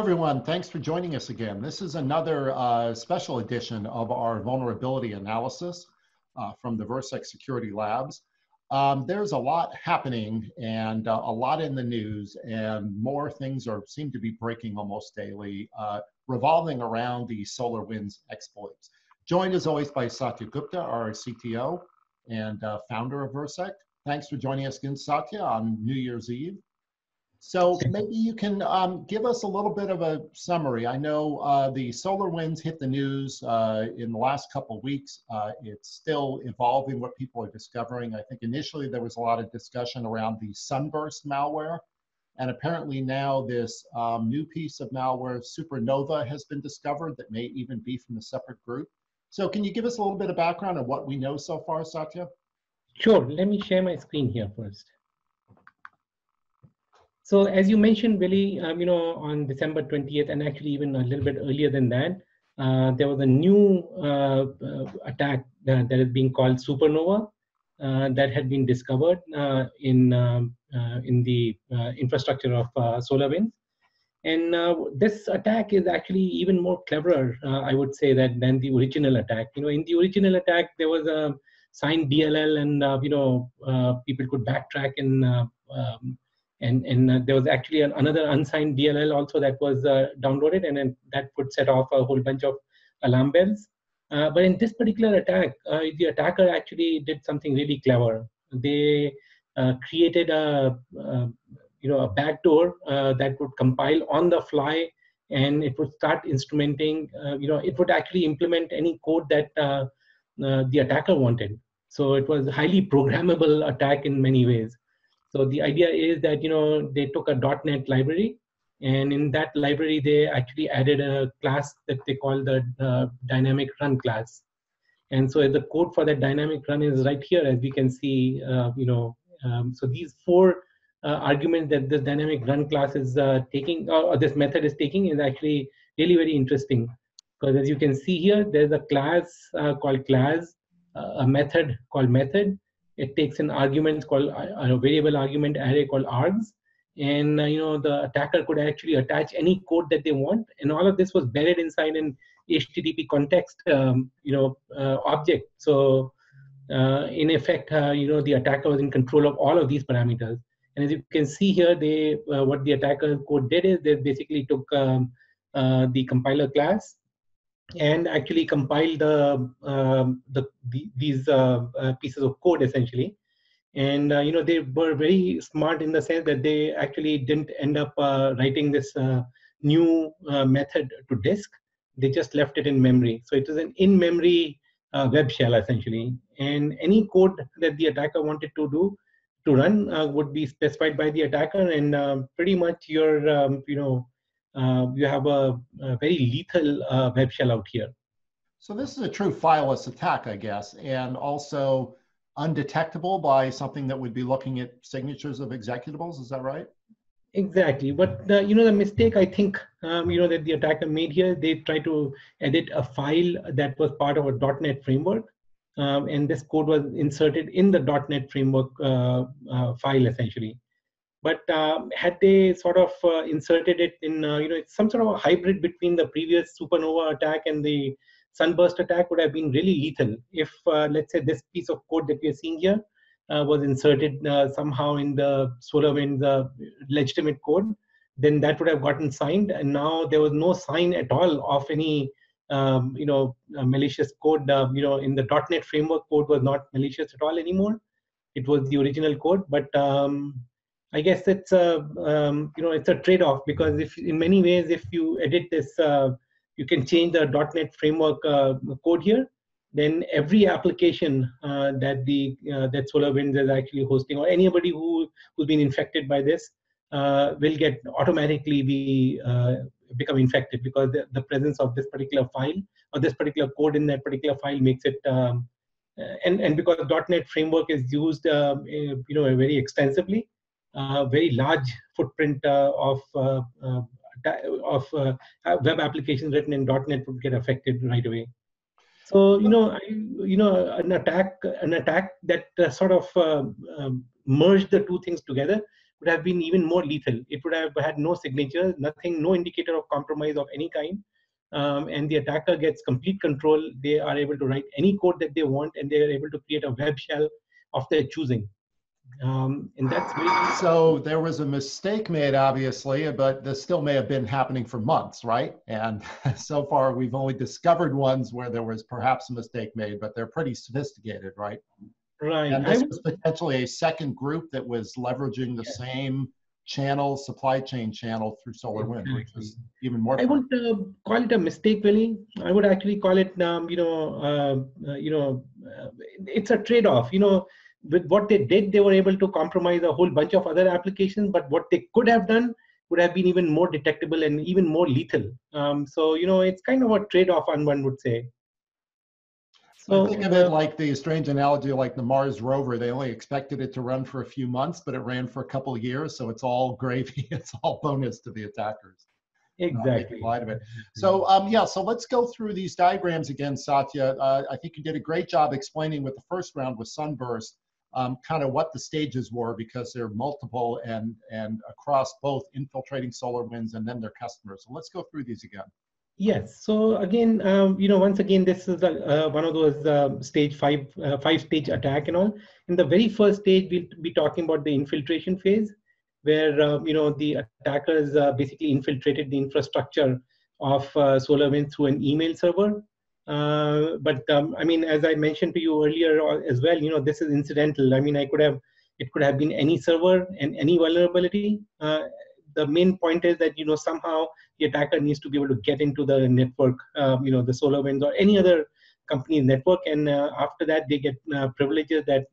everyone. Thanks for joining us again. This is another special edition of our vulnerability analysis from the Versec Security Labs. There's a lot happening and a lot in the news, and more things seem to be breaking almost daily, revolving around the SolarWinds exploits. Joined as always by Satya Gupta, our CTO and founder of Versec. Thanks for joining us again, Satya, on New Year's Eve. So maybe you can give us a little bit of a summary. I know the SolarWinds hit the news in the last couple of weeks. It's still evolving what people are discovering. I think initially there was a lot of discussion around the Sunburst malware. And apparently now this new piece of malware, Supernova, has been discovered that may even be from a separate group. So can you give us a little bit of background on what we know so far, Satya? Sure. Let me share my screen here first. So as you mentioned, Billy, on December 20th, and actually even a little bit earlier than that, there was a new attack that is being called Supernova that had been discovered in the infrastructure of SolarWinds. And this attack is actually even more cleverer, I would say, than the original attack. In the original attack, there was a signed DLL, and people could backtrack and there was actually another unsigned DLL also that was downloaded, and then that could set off a whole bunch of alarm bells. But in this particular attack, the attacker actually did something really clever. They created a backdoor that would compile on the fly, and it would start instrumenting. It would actually implement any code that the attacker wanted. So it was a highly programmable attack in many ways. So the idea is that, they took a .NET library, and in that library, they actually added a class that they call the dynamic run class. And so the code for that dynamic run is right here, as we can see, so these four arguments that this dynamic run class is taking, or this method is taking, is actually really very interesting. Because as you can see here, there's a class called class, a method called method. It takes an argument called a variable argument array called args, and the attacker could actually attach any code that they want, and all of this was buried inside an HTTP context, object. So in effect, the attacker was in control of all of these parameters. And as you can see here, what the attacker code did is they basically took the compiler class and actually compiled these pieces of code essentially. And they were very smart in the sense that they actually didn't end up writing this new method to disk. They just left it in memory. So it is an in-memory web shell essentially. And any code that the attacker wanted to run would be specified by the attacker, and pretty much your you have a very lethal web shell out here. So this is a true fileless attack, I guess, and also undetectable by something that would be looking at signatures of executables. Is that right? Exactly. But the mistake I think that the attacker made here, they tried to edit a file that was part of a .NET framework, and this code was inserted in the .NET framework file essentially. But had they sort of inserted it in, it's some sort of a hybrid between the previous Supernova attack and the Sunburst attack would have been really lethal. If, let's say, this piece of code that we are seeing here was inserted somehow in the SolarWinds legitimate code, then that would have gotten signed. And now there was no sign at all of any, malicious code. In the .NET framework code was not malicious at all anymore. It was the original code, but I guess it's it's a trade-off, because in many ways, if you edit this, you can change the .NET framework code here. Then every application that SolarWinds is actually hosting, or anybody who's been infected by this, will get automatically become infected, because the presence of this particular file or this particular code in that particular file makes it. And because .NET framework is used, very extensively. Very large footprint of web applications written in .NET would get affected right away. So an attack that sort of merged the two things together would have been even more lethal. It would have had no signature, nothing, no indicator of compromise of any kind. And the attacker gets complete control. They are able to write any code that they want, and they are able to create a web shell of their choosing. And that's very... So there was a mistake made, obviously, but this still may have been happening for months, right? And so far, we've only discovered ones where there was perhaps a mistake made, but they're pretty sophisticated, right? Right. And this was potentially a second group that was leveraging the same channel, supply chain channel through SolarWinds, which is even more. I wouldn't call it a mistake, really. I would actually call it, it's a trade-off. With what they did, they were able to compromise a whole bunch of other applications, but what they could have done would have been even more detectable and even more lethal. So, it's kind of a trade-off, one would say. So I think of it like the strange analogy, like the Mars rover. They only expected it to run for a few months, but it ran for a couple of years. So it's all gravy. It's all bonus to the attackers. Exactly. Light of it. So so let's go through these diagrams again, Satya. I think you did a great job explaining with the first round with Sunburst, kind of what the stages were, because they're multiple and across both infiltrating SolarWinds and then their customers. So let's go through these again. Yes. So again, once again, this is one of those stage five-stage attack and all. In the very first stage, we'll be talking about the infiltration phase, where the attackers basically infiltrated the infrastructure of SolarWinds through an email server. I mean, as I mentioned to you earlier as well, this is incidental. I mean, it could have been any server and any vulnerability. The main point is that somehow the attacker needs to be able to get into the network, the SolarWinds or any other company's network, and after that they get privileges that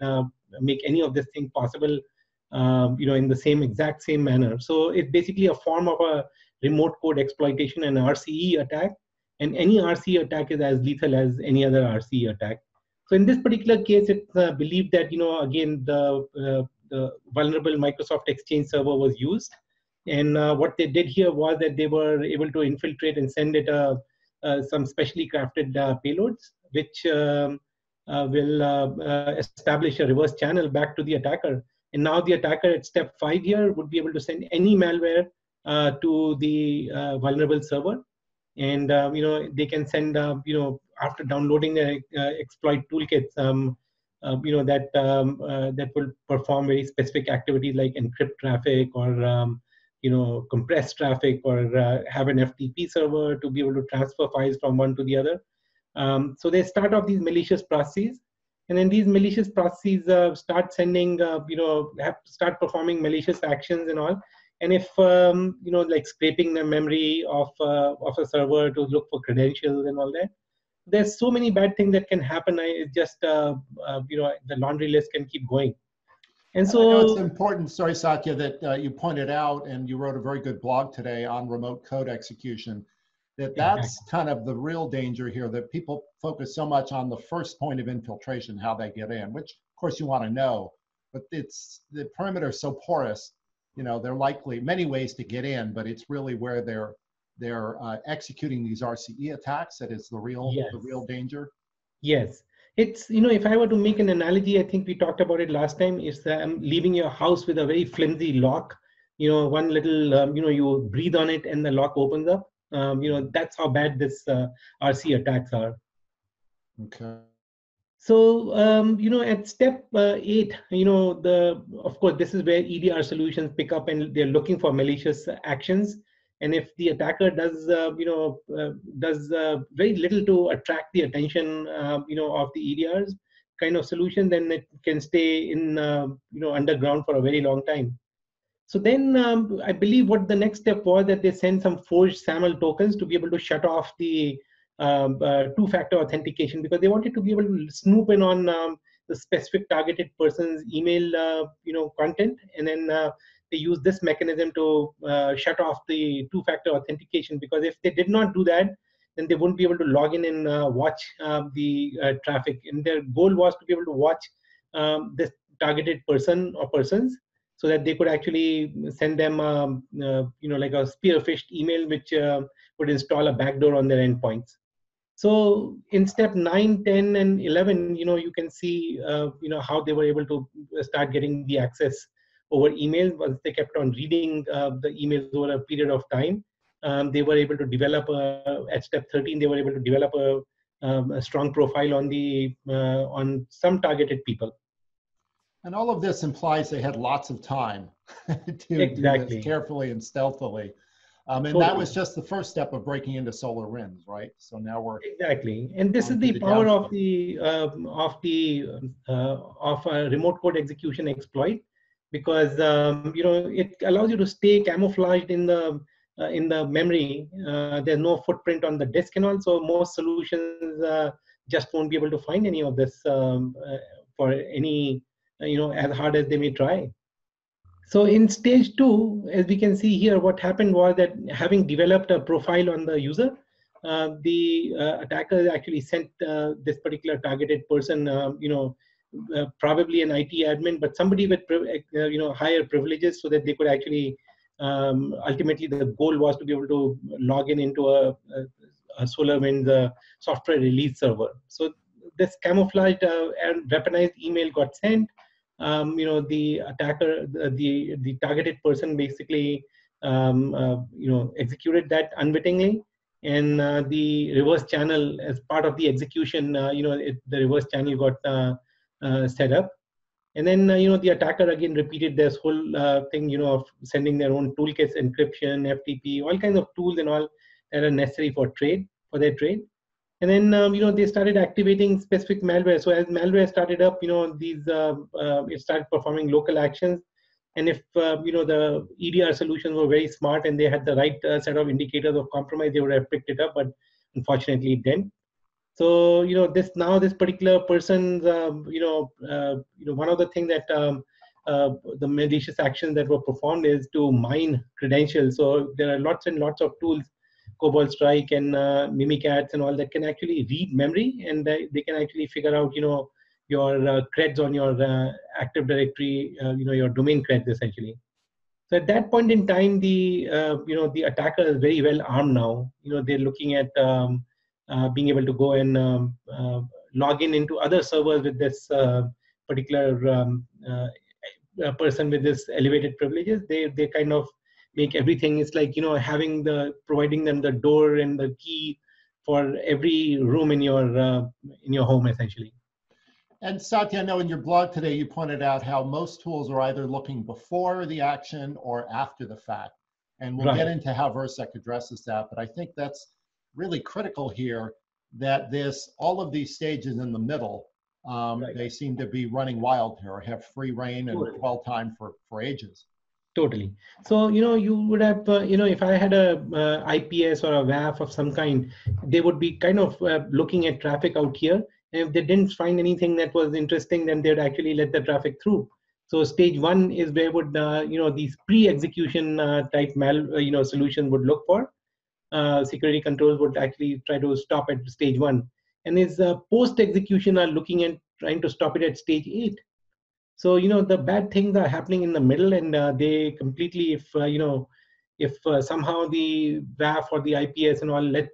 make any of this thing possible, in the exact same manner. So it's basically a form of a remote code exploitation and RCE attack, and any RCE attack is as lethal as any other RCE attack. So in this particular case, it's believed that again the vulnerable Microsoft Exchange server was used. And what they did here was that they were able to infiltrate and send it some specially crafted payloads, which will establish a reverse channel back to the attacker. And now the attacker at step 5 here would be able to send any malware to the vulnerable server. And they can send, after downloading the exploit toolkits, that will perform very specific activities like encrypt traffic or compress traffic, or have an FTP server to be able to transfer files from one to the other. So they start off these malicious processes, and then these malicious processes start sending, start performing malicious actions and all. And if like scraping the memory of a server to look for credentials and all that, there's so many bad things that can happen. It's just the laundry list can keep going. And so I know it's important, sorry, Satya, that you pointed out, and you wrote a very good blog today on remote code execution, that's kind of the real danger here, that people focus so much on the first point of infiltration, how they get in, which of course you want to know, but it's the perimeter is so porous, they're likely many ways to get in, but it's really where they're executing these RCE attacks that is the real danger. Yes. It's, if I were to make an analogy, I think we talked about it last time, is that leaving your house with a very flimsy lock, one little, you breathe on it and the lock opens up. That's how bad this RC attacks are. Okay. So, at step 8, of course, this is where EDR solutions pick up and they're looking for malicious actions. And if the attacker does, very little to attract the attention, of the EDRs kind of solution, then it can stay in, underground for a very long time. So then I believe what the next step was that they sent some forged SAML tokens to be able to shut off the two-factor authentication, because they wanted to be able to snoop in on the specific targeted person's email, content, and then they use this mechanism to shut off the two-factor authentication, because if they did not do that, then they wouldn't be able to log in and watch the traffic. And their goal was to be able to watch this targeted person or persons, so that they could actually send them, like a spear-phished email, which would install a backdoor on their endpoints. So in step 9, 10, and 11, you can see, how they were able to start getting the access over email. Once they kept on reading the emails over a period of time, they were able to develop at step 13. They were able to develop a strong profile on some targeted people. And all of this implies they had lots of time to do this carefully and stealthily. And that was just the first step of breaking into SolarWinds, right? So now we're and this is the power of a remote code execution exploit, because it allows you to stay camouflaged in the memory. There's no footprint on the disk, and also most solutions just won't be able to find any of this for any as hard as they may try. So in stage 2, as we can see here, what happened was that having developed a profile on the user, the attacker actually sent this particular targeted person, probably an IT admin, but somebody with higher privileges, so that they could actually ultimately the goal was to be able to log into a SolarWinds software release server. So this camouflaged and weaponized email got sent. The attacker, the targeted person basically, executed that unwittingly, and the reverse channel, as part of the execution, the reverse channel got set up. And then, the attacker again repeated this whole thing, of sending their own toolkits, encryption, FTP, all kinds of tools and all that are necessary for their trade. And then, they started activating specific malware. So as malware started up, it started performing local actions. And if, the EDR solutions were very smart and they had the right set of indicators of compromise, they would have picked it up, but unfortunately it didn't. So, this particular person's, one of the things that the malicious actions that were performed is to mine credentials. So there are lots and lots of tools, Cobalt Strike and Mimikatz and all, that can actually read memory, and they can actually figure out, your creds on your Active Directory, your domain creds essentially. So at that point in time, the attacker is very well armed now. They're looking at being able to go and log into other servers with this particular person with this elevated privileges. They kind of make everything. It's like providing them the door and the key for every room in your home essentially. And Satya, I know in your blog today you pointed out how most tools are either looking before the action or after the fact, and we'll get into how Versec addresses that. But I think that's really critical here, that all of these stages in the middle, they seem to be running wild here, or have free reign and dwell time for ages. Totally. So, you would have, if I had a IPS or a WAF of some kind, they would be kind of looking at traffic out here. And if they didn't find anything that was interesting, then they'd actually let the traffic through. So stage 1 is where would, these pre-execution type solution would look for. Security controls would actually try to stop at stage 1. And these post-execution are looking at trying to stop it at stage 8. So, the bad things are happening in the middle, and they completely, if somehow the WAF or the IPS and all let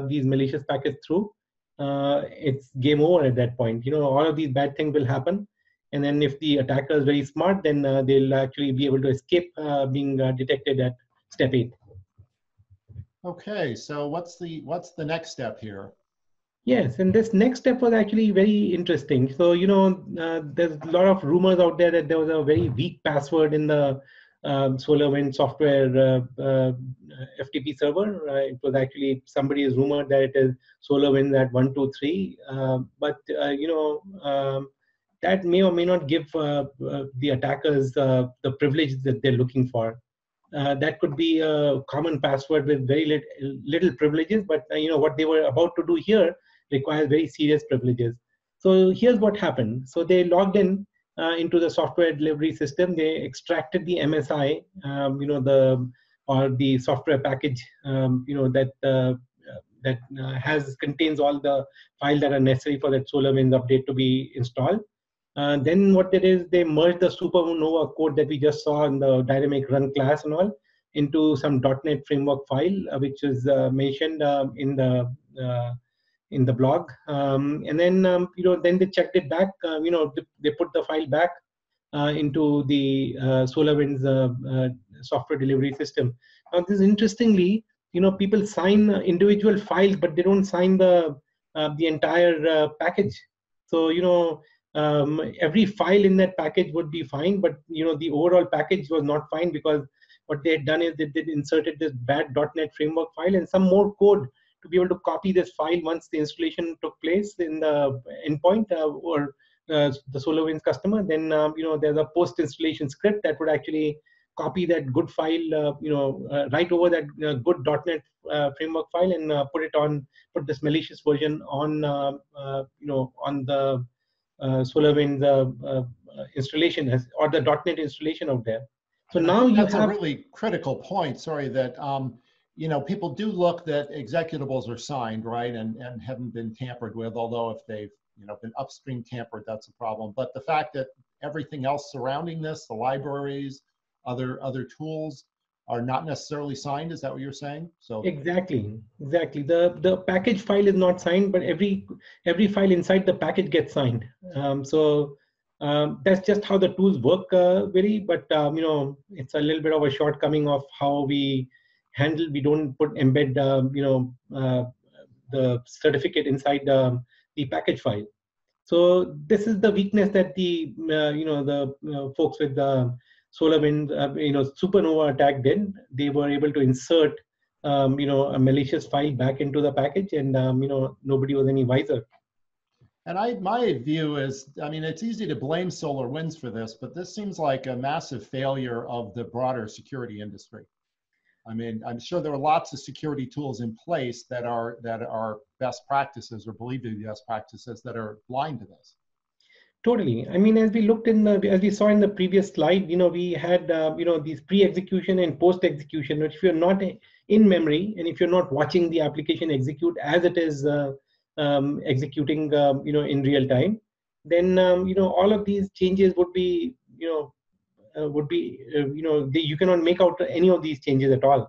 these malicious packets through, it's game over at that point. All of these bad things will happen. And then if the attacker is very smart, then they'll actually be able to escape being detected at step 8. Okay, so what's the next step here? Yes, and this next step was actually very interesting. So, there's a lot of rumors out there that there was a very weak password in the SolarWinds software FTP server. It was actually, somebody is rumored that it is SolarWinds at 123. But that may or may not give the attackers the privilege that they're looking for. That could be a common password with very little privileges, but what they were about to do here requires very serious privileges. So here's what happened. So they logged in into the software delivery system. They extracted the MSI, the software package, that contains all the files that are necessary for that SolarWinds update to be installed. Then what they did is they merged the Supernova code that we just saw in the dynamic run class and all into some .NET framework file, which is mentioned in the blog. And then, then they checked it back. They put the file back into the SolarWinds software delivery system. Now, this interestingly, people sign individual files, but they don't sign the entire package. So, every file in that package would be fine, but the overall package was not fine, because what they had done is they inserted this bad .NET framework file and some more code to be able to copy this file once the installation took place in the endpoint or the SolarWinds customer. Then there's a post-installation script that would actually copy that good file, right over that good .NET framework file and put this malicious version on on the SolarWinds installation or the .NET installation out there. So and now that's a really critical point. Sorry, that people do look that executables are signed, right, and haven't been tampered with. Although if they've been upstream tampered, that's a problem. But the fact that everything else surrounding this, the libraries, other tools, are not necessarily signed. Is that what you're saying? So exactly. The package file is not signed, but every file inside the package gets signed. That's just how the tools work, Viri. But it's a little bit of a shortcoming of how we handle. We don't embed the certificate inside the package file. So this is the weakness that the folks with the SolarWinds Supernova attack did. They were able to insert a malicious file back into the package, and nobody was any wiser. And my view is, it's easy to blame SolarWinds for this, but this seems like a massive failure of the broader security industry. I'm sure there are lots of security tools in place that are best practices or believed to be best practices that are blind to this. Totally. As we looked as we saw in the previous slide, we had these pre-execution and post-execution. If you're not in memory and if you're not watching the application execute as it is executing, in real time, then all of these changes would be you cannot make out any of these changes at all.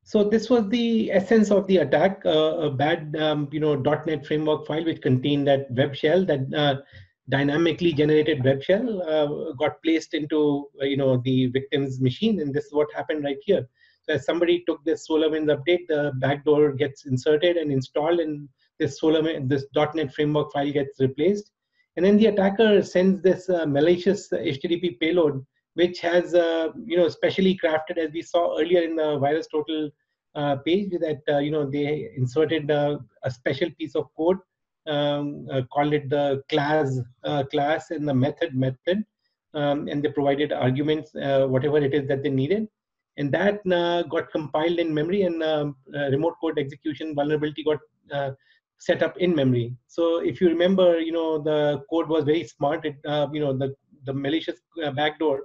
So this was the essence of the attack: a bad .NET framework file which contained that web shell, that dynamically generated web shell, got placed into the victim's machine, and this is what happened right here. So as somebody took this SolarWinds update, the backdoor gets inserted and installed, and this .NET framework file gets replaced. And then the attacker sends this malicious HTTP payload, which has specially crafted, as we saw earlier in the VirusTotal page, that they inserted a special piece of code, called it the class and the method, and they provided arguments, whatever it is that they needed, and that got compiled in memory, and remote code execution vulnerability got set up in memory. So if you remember, the code was very smart. The malicious backdoor,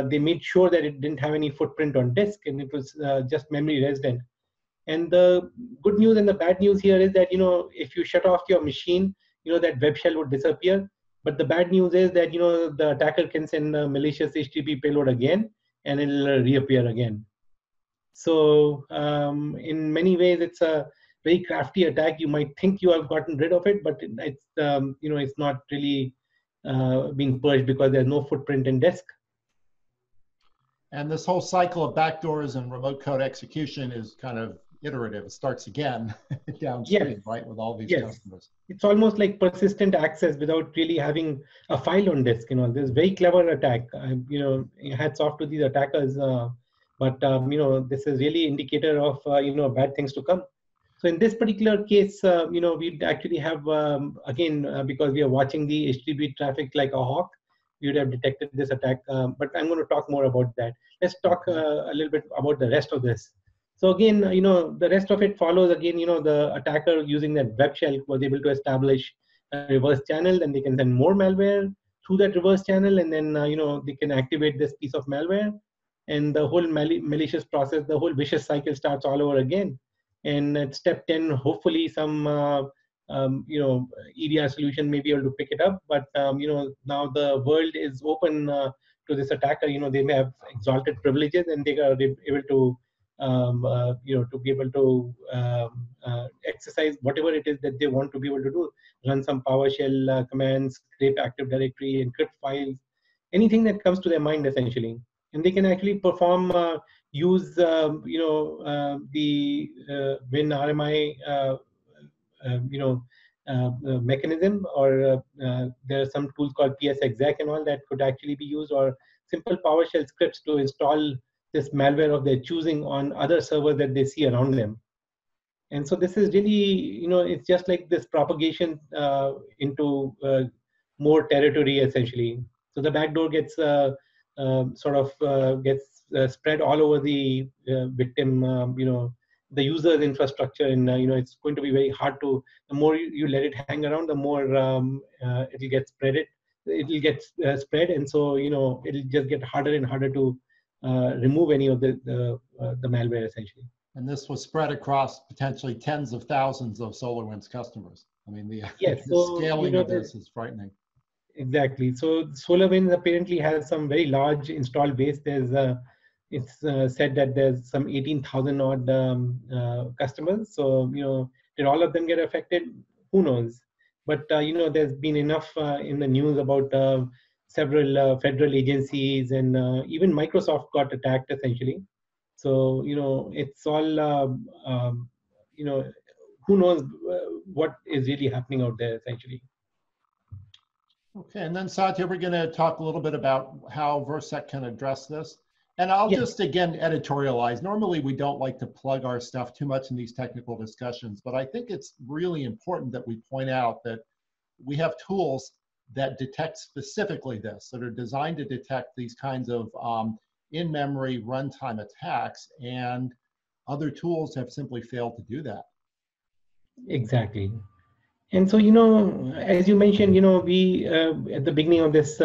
they made sure that it didn't have any footprint on disk, and it was just memory resident. And the good news and the bad news here is that if you shut off your machine, that web shell would disappear. But the bad news is that the attacker can send a malicious HTTP payload again, and it'll reappear again. So in many ways, it's a very crafty attack. You might think you have gotten rid of it, but it's it's not really being purged because there's no footprint in disk. And this whole cycle of backdoors and remote code execution is kind of iterative. It starts again downstream, yes, right, with all these customers. It's almost like persistent access without really having a file on disk. This very clever attack. Hats off to these attackers. But this is really indicator of bad things to come. So in this particular case, we actually have again, because we are watching the HTTP traffic like a hawk, we would have detected this attack. But I'm going to talk more about that. Let's talk a little bit about the rest of this. So again, the rest of it follows. Again, the attacker using that web shell was able to establish a reverse channel, and they can send more malware through that reverse channel, and then they can activate this piece of malware, and the whole malicious process, the whole vicious cycle starts all over again. And at step 10, hopefully some EDR solution may be able to pick it up. But now the world is open to this attacker. They may have exalted privileges, and they are able to to be able to exercise whatever it is that they want to be able to do, run some PowerShell commands, scrape Active Directory, encrypt files, anything that comes to their mind essentially. And they can actually perform, use, the WinRMI, mechanism, or there are some tools called PSExec and all that could actually be used, or simple PowerShell scripts to install this malware of their choosing on other servers that they see around them. And so this is really, it's just like this propagation into more territory essentially. So the backdoor gets gets spread all over the victim, the user's infrastructure, and it's going to be very hard to. The more you let it hang around, the more it'll get spread. It'll get spread, and so it'll just get harder and harder to remove any of the malware essentially. And this was spread across potentially tens of thousands of SolarWinds customers. I mean, the scaling of this is frightening. Exactly. So SolarWinds apparently has some very large install base. There's it's said that there's some 18,000 odd customers. So did all of them get affected? Who knows? But there's been enough in the news about several federal agencies, and even Microsoft got attacked essentially. So it's all who knows what is really happening out there essentially. Okay, and then Satya, we're going to talk a little bit about how Versec can address this. And I'll just again editorialize. Normally we don't like to plug our stuff too much in these technical discussions, but I think it's really important that we point out that we have tools that detect specifically this, that are designed to detect these kinds of in-memory runtime attacks, and other tools have simply failed to do that. Exactly. And so, as you mentioned, we at the beginning of this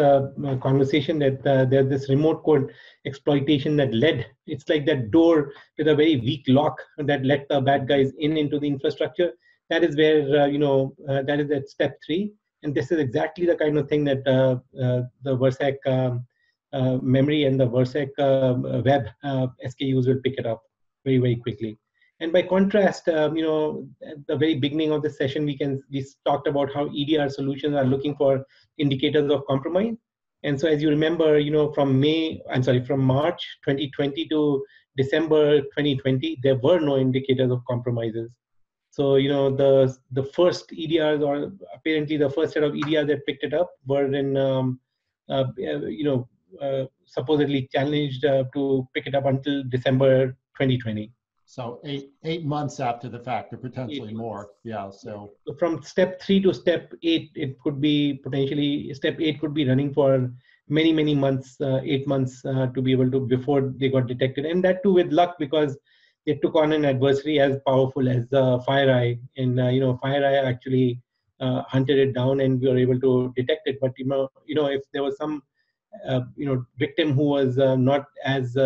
conversation that there's this remote code exploitation that led, it's like that door with a very weak lock that let the bad guys into the infrastructure. That is where, that is at step 3. And this is exactly the kind of thing that the Versec memory and the Versec web SKUs will pick it up very, very quickly. And by contrast, at the very beginning of the session, we talked about how EDR solutions are looking for indicators of compromise. And so, as you remember, from March 2020 to December 2020, there were no indicators of compromises. So, the first EDRs, or apparently the first set of EDRs that picked it up, were in, supposedly challenged to pick it up until December 2020. So eight months after the fact, or potentially more. Yeah. So from step 3 to step 8, it could be potentially, step 8 could be running for many, many months, 8 months to be able to, before they got detected. And that too with luck, because they took on an adversary as powerful as FireEye. And, FireEye actually hunted it down, and we were able to detect it. But, if there was some, victim who was not as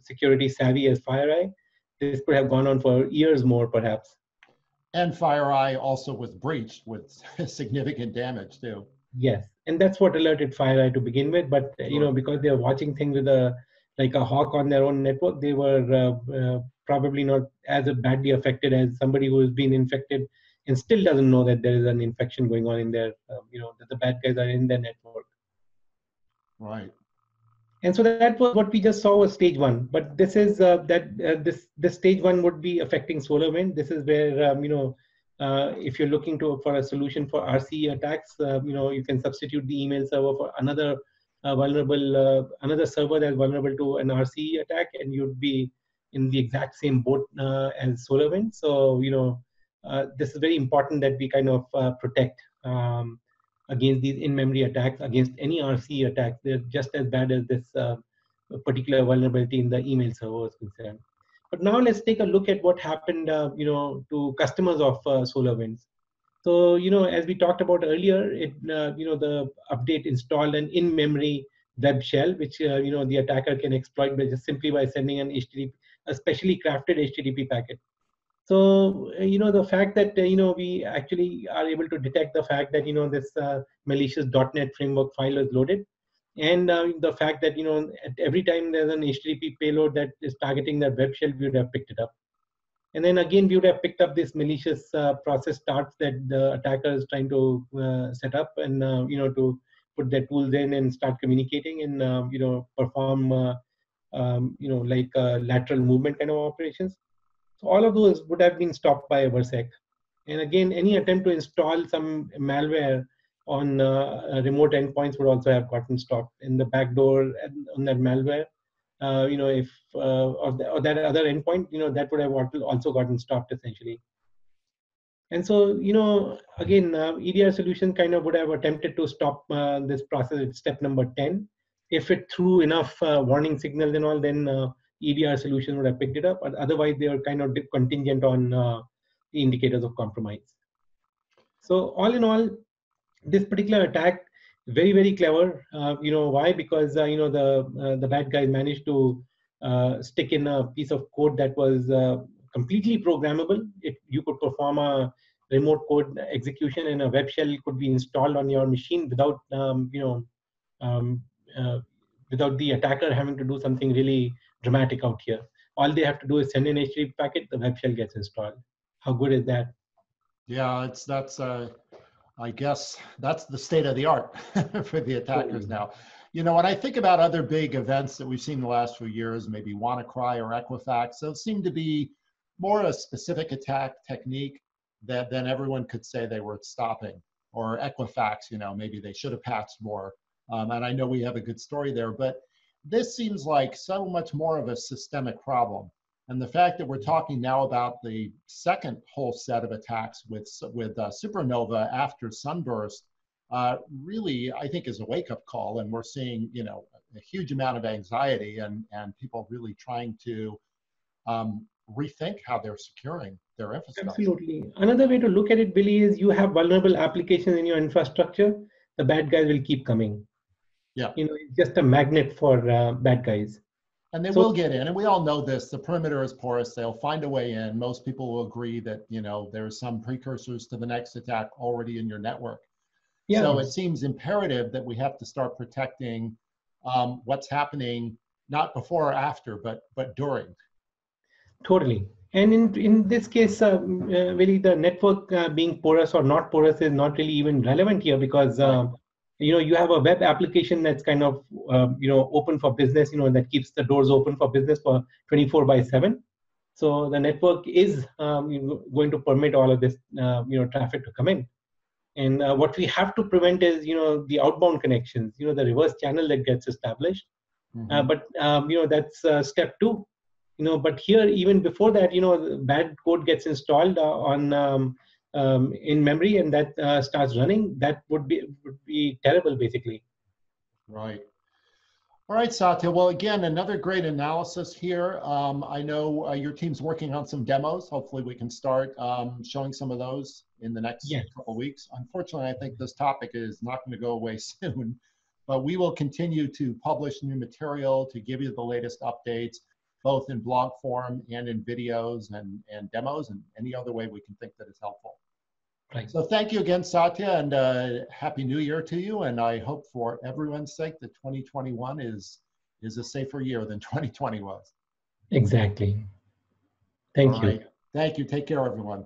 security savvy as FireEye, this could have gone on for years more, perhaps. And FireEye also was breached with significant damage too. Yes, and that's what alerted FireEye to begin with. But because they're watching things with a hawk on their own network, they were probably not as badly affected as somebody who has been infected and still doesn't know that there is an infection going on in their, that the bad guys are in their network. Right. And so that was what we just saw was stage 1. But this is this stage 1 would be affecting SolarWinds. This is where if you're looking for a solution for RCE attacks, you can substitute the email server for another another server that's vulnerable to an RCE attack, and you'd be in the exact same boat as SolarWinds. So this is very important that we kind of protect against these in-memory attacks, against any RCE attacks. They're just as bad as this particular vulnerability in the email server is concerned. But now let's take a look at what happened, to customers of SolarWinds. So, as we talked about earlier, the update installed an in-memory web shell, which the attacker can exploit simply by sending a specially crafted HTTP packet. So, the fact that, we actually are able to detect the fact that, this malicious .NET framework file is loaded And the fact that, at every time there's an HTTP payload that is targeting that web shell, we would have picked it up. And then again, we would have picked up this malicious process starts that the attacker is trying to set up, and to put their tools in and start communicating and perform like lateral movement kind of operations. So all of those would have been stopped by Versec. And again, any attempt to install some malware on remote endpoints would also have gotten stopped. In the backdoor on that malware, if or that other endpoint, that would have also gotten stopped essentially. And so, again, EDR solution kind of would have attempted to stop this process at step number 10. If it threw enough warning signals and all, then EDR solution would have picked it up. But otherwise, they were kind of contingent on the indicators of compromise. So all in all, this particular attack, very, very clever. Why? Because the bad guys managed to stick in a piece of code that was completely programmable. You could perform a remote code execution, and a web shell could be installed on your machine without without the attacker having to do something really dramatic out here. All they have to do is send an HTTP packet, the web shell gets installed. How good is that? Yeah, I guess that's the state of the art for the attackers now. When I think about other big events that we've seen in the last few years, maybe WannaCry or Equifax, those seem to be more a specific attack technique that then everyone could say they were stopping. Or Equifax, maybe they should have patched more. And I know we have a good story there, but this seems like so much more of a systemic problem. And the fact that we're talking now about the second whole set of attacks with Supernova after Sunburst really, I think, is a wake-up call. And we're seeing, a huge amount of anxiety and people really trying to rethink how they're securing their infrastructure. Absolutely. Another way to look at it, Billy, is you have vulnerable applications in your infrastructure. The bad guys will keep coming. Yeah. It's just a magnet for bad guys. And they will get in, and we all know this. The perimeter is porous. They'll find a way in. Most people will agree that, there's some precursors to the next attack already in your network. Yeah. So it seems imperative that we have to start protecting what's happening, not before or after, but during. Totally. And in this case, really the network being porous or not porous is not really even relevant here, because you have a web application that's kind of open for business, that keeps the doors open for business for 24/7. So the network is going to permit all of this traffic to come in. And what we have to prevent is the outbound connections, the reverse channel that gets established. Mm-hmm. But that's step 2. But here, even before that, bad code gets installed on in memory, and that starts running. That would be terrible, basically. Right. All right, Satya. Well, again, another great analysis here. I know your team's working on some demos. Hopefully we can start showing some of those in the next couple of weeks. Unfortunately, I think this topic is not going to go away soon, but we will continue to publish new material to give you the latest updates, both in blog form and in videos and demos and any other way we can think that is helpful. Right. So thank you again, Satya, and Happy New Year to you. And I hope for everyone's sake that 2021 is a safer year than 2020 was. Exactly. Thank you. Thank you. Take care, everyone.